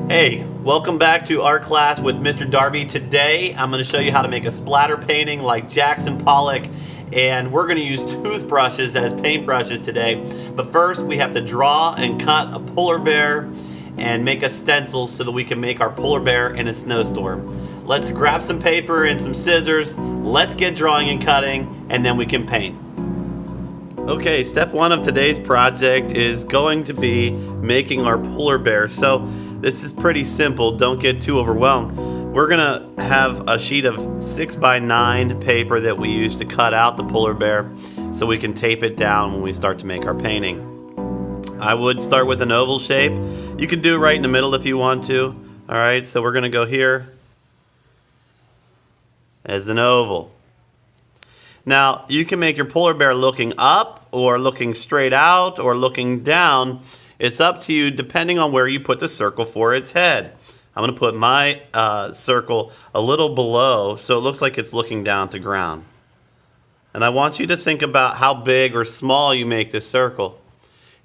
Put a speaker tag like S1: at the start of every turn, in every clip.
S1: Hey, welcome back to art class with Mr. Darby. Today I'm going to show you how to make a splatter painting like Jackson Pollock, and we're going to use toothbrushes as paintbrushes today. But first we have to draw and cut a polar bear and make a stencil so that we can make our polar bear in a snowstorm. Let's grab some paper and some scissors, let's get drawing and cutting, and then we can paint. Okay, step one of today's project is going to be making our polar bear. So this is pretty simple, don't get too overwhelmed. We're gonna have a sheet of 6x9 paper that we use to cut out the polar bear so we can tape it down when we start to make our painting. I would start with an oval shape. You can do it right in the middle if you want to. Alright, so we're gonna go here as an oval. Now, you can make your polar bear looking up or looking straight out or looking down. It's up to you depending on where you put the circle for its head. I'm going to put my circle a little below so it looks like it's looking down to ground. And I want you to think about how big or small you make this circle.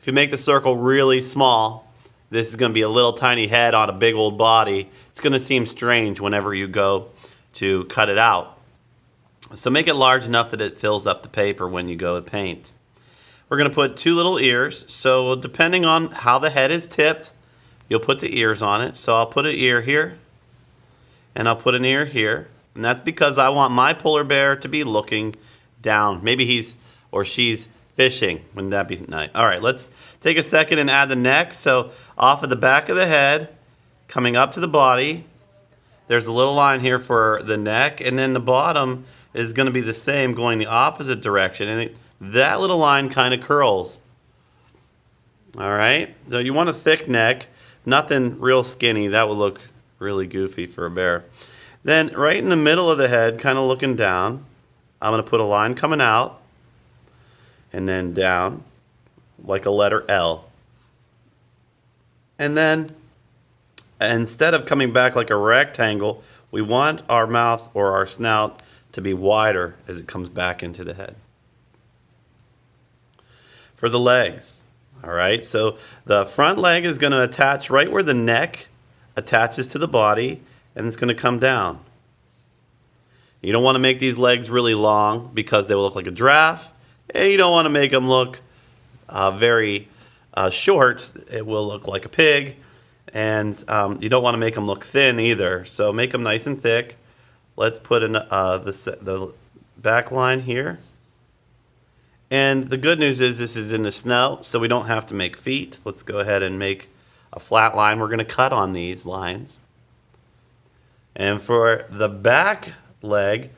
S1: If you make the circle really small, this is going to be a little tiny head on a big old body. It's going to seem strange whenever you go to cut it out. So make it large enough that it fills up the paper when you go to paint. We're going to put two little ears, so depending on how the head is tipped, you'll put the ears on it. So I'll put an ear here, and I'll put an ear here, and that's because I want my polar bear to be looking down. Maybe he's or she's fishing. Wouldn't that be nice? All right, let's take a second and add the neck. So off of the back of the head, coming up to the body, there's a little line here for the neck, and then the bottom is going to be the same, going the opposite direction, and that little line kind of curls. All right, so you want a thick neck, nothing real skinny. That would look really goofy for a bear. Then right in the middle of the head, kind of looking down, I'm going to put a line coming out and then down like a letter L. And then instead of coming back like a rectangle, we want our mouth or our snout to be wider as it comes back into the head. For the legs, all right, so the front leg is going to attach right where the neck attaches to the body, and it's going to come down. You don't want to make these legs really long because they will look like a giraffe, and you don't want to make them look very short. It will look like a pig, and you don't want to make them look thin either, so make them nice and thick. Let's put in the back line here. And the good news is this is in the snow, so we don't have to make feet. Let's go ahead and make a flat line. We're going to cut on these lines. And for the back leg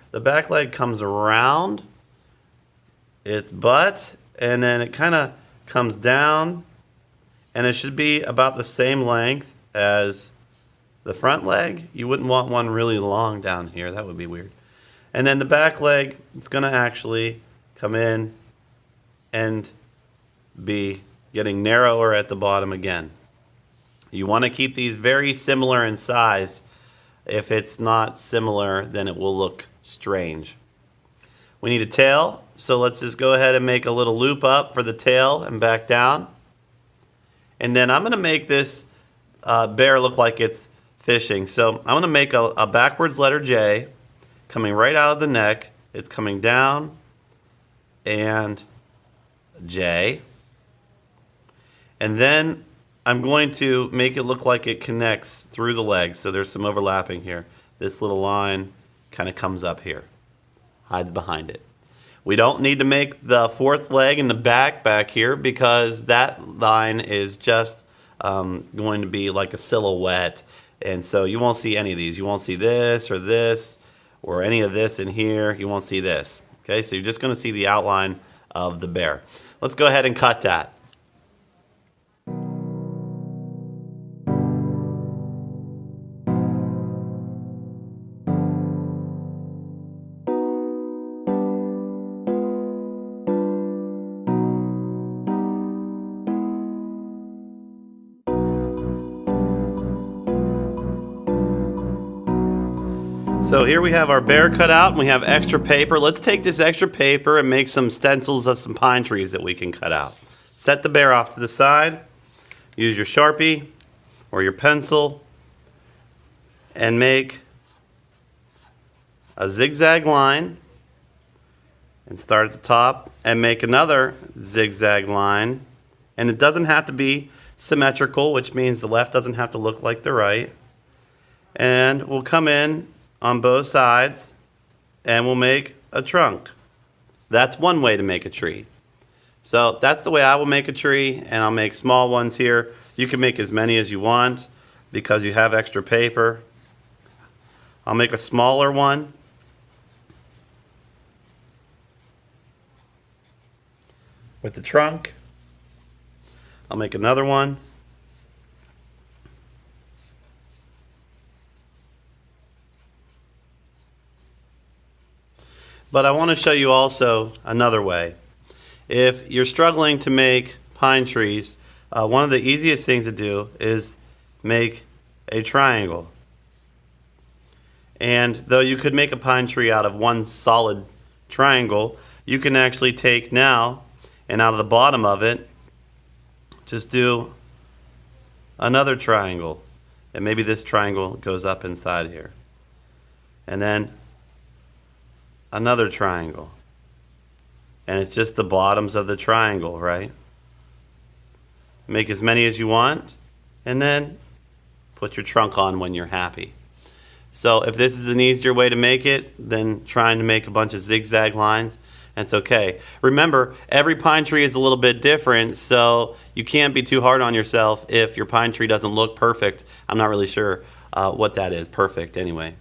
S1: comes around its butt, and then it kind of comes down, and it should be about the same length as the front leg. You wouldn't want one really long down here. That would be weird. And then the back leg, it's going to actually come in and be getting narrower at the bottom again. You want to keep these very similar in size. If it's not similar, then it will look strange. We need a tail, so let's just go ahead and make a little loop up for the tail and back down. And then I'm going to make this bear look like it's fishing. So I'm going to make a backwards letter J coming right out of the neck. It's coming down and J, and then I'm going to make it look like it connects through the legs, so there's some overlapping here. This little line kind of comes up here, hides behind it. We don't need to make the fourth leg in the back here because that line is just going to be like a silhouette, and so you won't see any of these. You won't see this or any of this in here. You won't see this. Okay, so you're just going to see the outline of the bear. Let's go ahead and cut that. So here we have our bear cut out, and we have extra paper. Let's take this extra paper and make some stencils of some pine trees that we can cut out. Set the bear off to the side. Use your Sharpie or your pencil and make a zigzag line, and start at the top and make another zigzag line. And it doesn't have to be symmetrical, which means the left doesn't have to look like the right. And we'll come in on both sides and we'll make a trunk. That's one way to make a tree. So that's the way I will make a tree, and I'll make small ones here. You can make as many as you want because you have extra paper. I'll make a smaller one. With the trunk. I'll make another one. But I want to show you also another way. If you're struggling to make pine trees, one of the easiest things to do is make a triangle. And though you could make a pine tree out of one solid triangle, you can actually take now and out of the bottom of it, just do another triangle. And maybe this triangle goes up inside here. And then another triangle. And it's just the bottoms of the triangle, right? Make as many as you want, and then put your trunk on when you're happy. So if this is an easier way to make it than trying to make a bunch of zigzag lines, that's okay. Remember, every pine tree is a little bit different, so you can't be too hard on yourself if your pine tree doesn't look perfect. I'm not really sure what that is, perfect anyway.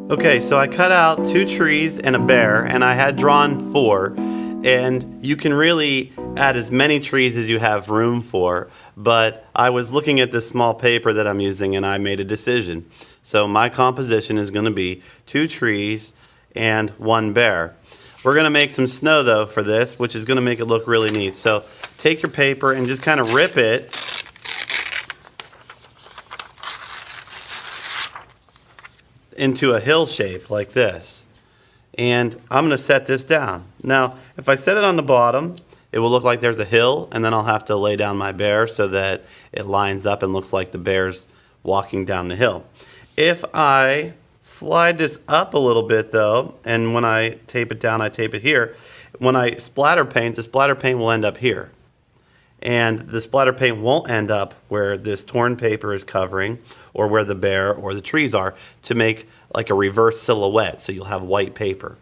S1: Okay, so I cut out 2 trees and a bear, and I had drawn 4. And you can really add as many trees as you have room for, but I was looking at this small paper that I'm using and I made a decision. So my composition is going to be 2 trees and 1 bear. We're going to make some snow though for this, which is going to make it look really neat. So take your paper and just kind of rip it into a hill shape like this. And I'm going to set this down. Now, if I set it on the bottom, it will look like there's a hill, and then I'll have to lay down my bear so that it lines up and looks like the bear's walking down the hill. If I slide this up a little bit though, and when I tape it down, I tape it here. When I splatter paint, the splatter paint will end up here. And the splatter paint won't end up where this torn paper is covering or where the bear or the trees are to make like a reverse silhouette, so you'll have white paper.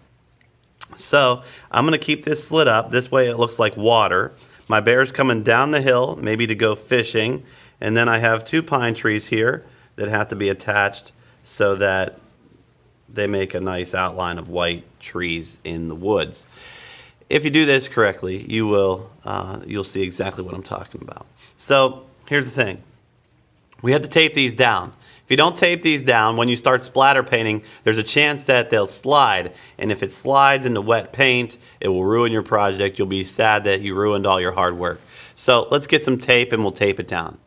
S1: So I'm going to keep this slit up. This way it looks like water. My bear's coming down the hill, maybe to go fishing. And then I have 2 pine trees here that have to be attached so that they make a nice outline of white trees in the woods. If you do this correctly, you'll see exactly what I'm talking about. So here's the thing. We have to tape these down. If you don't tape these down, when you start splatter painting, there's a chance that they'll slide. And if it slides into wet paint, it will ruin your project. You'll be sad that you ruined all your hard work. So let's get some tape and we'll tape it down.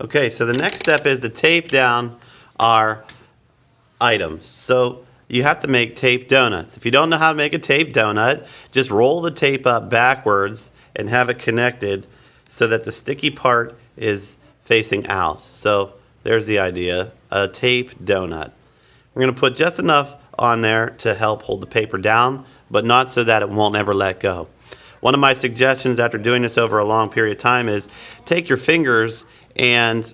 S1: Okay, so the next step is to tape down our items. So you have to make tape donuts. If you don't know how to make a tape donut, just roll the tape up backwards and have it connected so that the sticky part is facing out. So there's the idea, a tape donut. We're going to put just enough on there to help hold the paper down, but not so that it won't ever let go. One of my suggestions after doing this over a long period of time is take your fingers and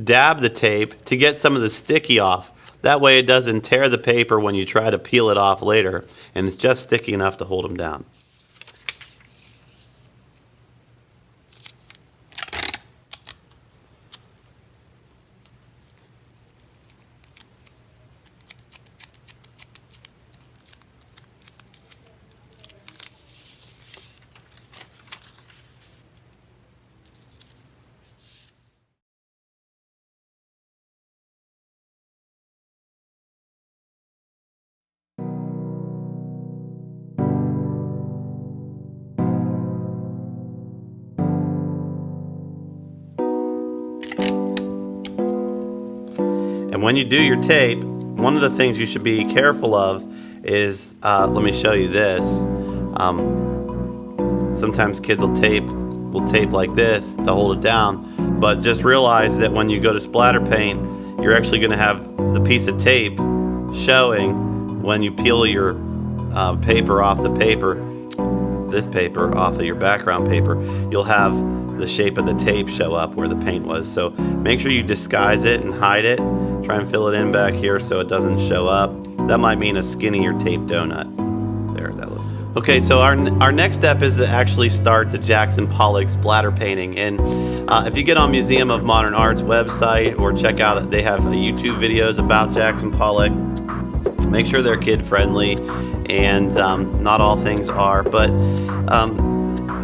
S1: dab the tape to get some of the sticky off. That way it doesn't tear the paper when you try to peel it off later, and it's just sticky enough to hold them down. And when you do your tape, one of the things you should be careful of is, let me show you this. Sometimes kids will tape like this to hold it down, but just realize that when you go to splatter paint, you're actually going to have the piece of tape showing when you peel your paper off the paper, this paper off of your background paper. You'll have the shape of the tape show up where the paint was. So make sure you disguise it and hide it. Try and fill it in back here so it doesn't show up. That might mean a skinnier tape donut. There, that looks good. Okay, so our next step is to actually start the Jackson Pollock splatter painting. And if you get on Museum of Modern Art's website or check out, they have YouTube videos about Jackson Pollock. Make sure they're kid friendly, and not all things are, but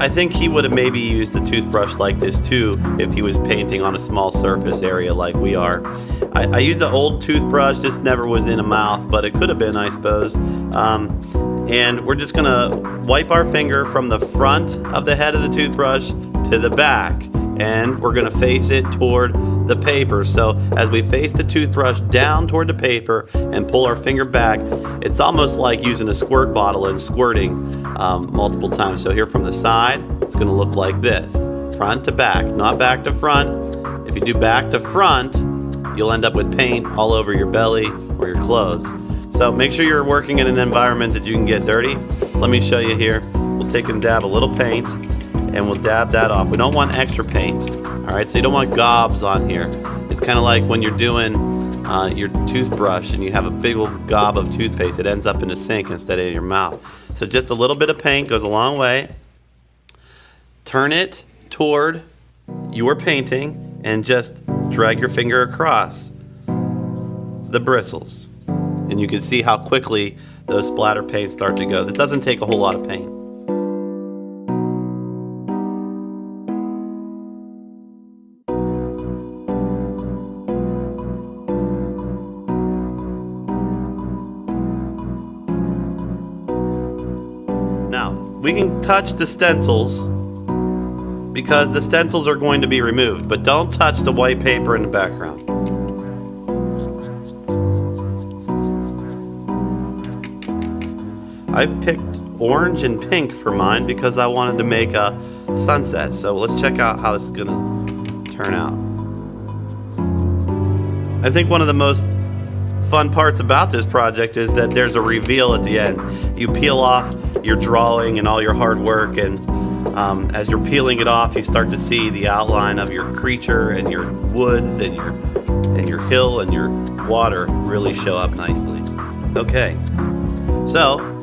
S1: I think he would have maybe used a toothbrush like this too if he was painting on a small surface area like we are. I used the old toothbrush. This never was in a mouth, but it could have been, I suppose. And we're just gonna wipe our finger from the front of the head of the toothbrush to the back, and we're gonna face it toward the paper. So as we face the toothbrush down toward the paper and pull our finger back, it's almost like using a squirt bottle and squirting multiple times. So here from the side, it's gonna look like this, front to back, not back to front. If you do back to front, you'll end up with paint all over your belly or your clothes. So make sure you're working in an environment that you can get dirty. Let me show you here. We'll take and dab a little paint, and we'll dab that off. We don't want extra paint, all right? So you don't want gobs on here. It's kind of like when you're doing your toothbrush and you have a big old gob of toothpaste. It ends up in the sink instead of in your mouth. So just a little bit of paint goes a long way. Turn it toward your painting and just drag your finger across the bristles. And you can see how quickly those splatter paints start to go. This doesn't take a whole lot of paint. Now, we can touch the stencils because the stencils are going to be removed, but don't touch the white paper in the background. I picked orange and pink for mine because I wanted to make a sunset. So let's check out how this is gonna turn out. I think one of the most fun parts about this project is that there's a reveal at the end. You peel off your drawing and all your hard work, and as you're peeling it off, you start to see the outline of your creature and your woods and your hill and your water really show up nicely. Okay, so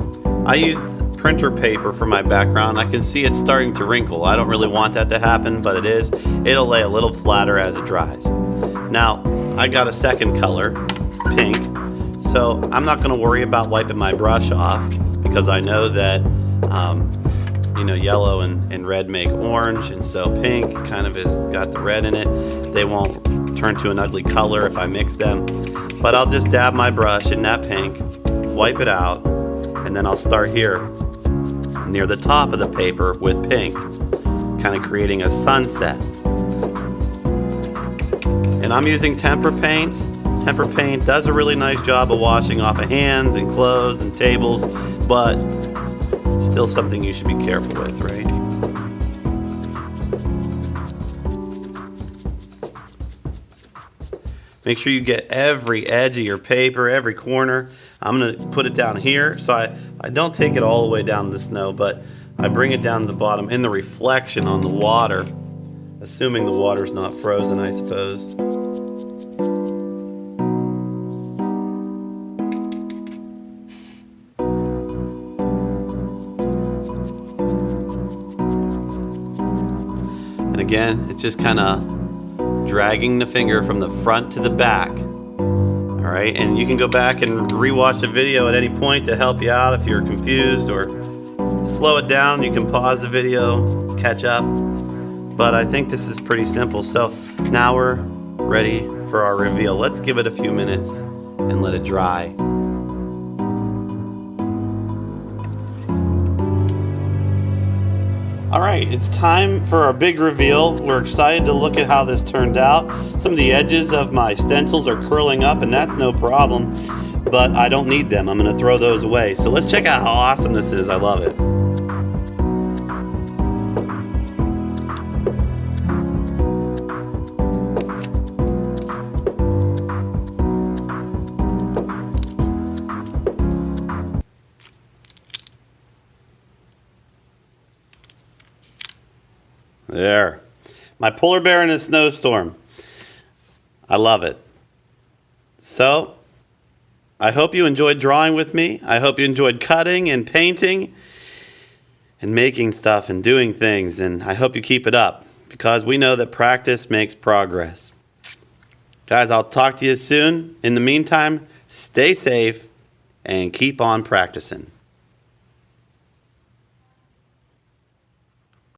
S1: I used printer paper for my background. I can see it's starting to wrinkle. I don't really want that to happen, but it is. It'll lay a little flatter as it dries. Now, I got a second color, pink, so I'm not gonna worry about wiping my brush off because I know that yellow and red make orange, and so pink kind of has got the red in it. They won't turn to an ugly color if I mix them, but I'll just dab my brush in that pink, wipe it out, and then I'll start here near the top of the paper with pink, kind of creating a sunset. And I'm using tempera paint. Tempera paint does a really nice job of washing off of hands and clothes and tables, but still something you should be careful with, right? Make sure you get every edge of your paper, every corner. I'm gonna put it down here, so I don't take it all the way down to the snow, but I bring it down to the bottom in the reflection on the water, assuming the water's not frozen, I suppose. And again, it's just kind of dragging the finger from the front to the back. All right, and you can go back and rewatch the video at any point to help you out if you're confused, or slow it down. You can pause the video, catch up. But I think this is pretty simple. So now we're ready for our reveal. Let's give it a few minutes and let it dry. All right, it's time for our big reveal. We're excited to look at how this turned out. Some of the edges of my stencils are curling up, and that's no problem, but I don't need them. I'm gonna throw those away. So let's check out how awesome this is. I love it. There. My polar bear in a snowstorm. I love it. So, I hope you enjoyed drawing with me. I hope you enjoyed cutting and painting and making stuff and doing things. And I hope you keep it up because we know that practice makes progress. Guys, I'll talk to you soon. In the meantime, stay safe and keep on practicing.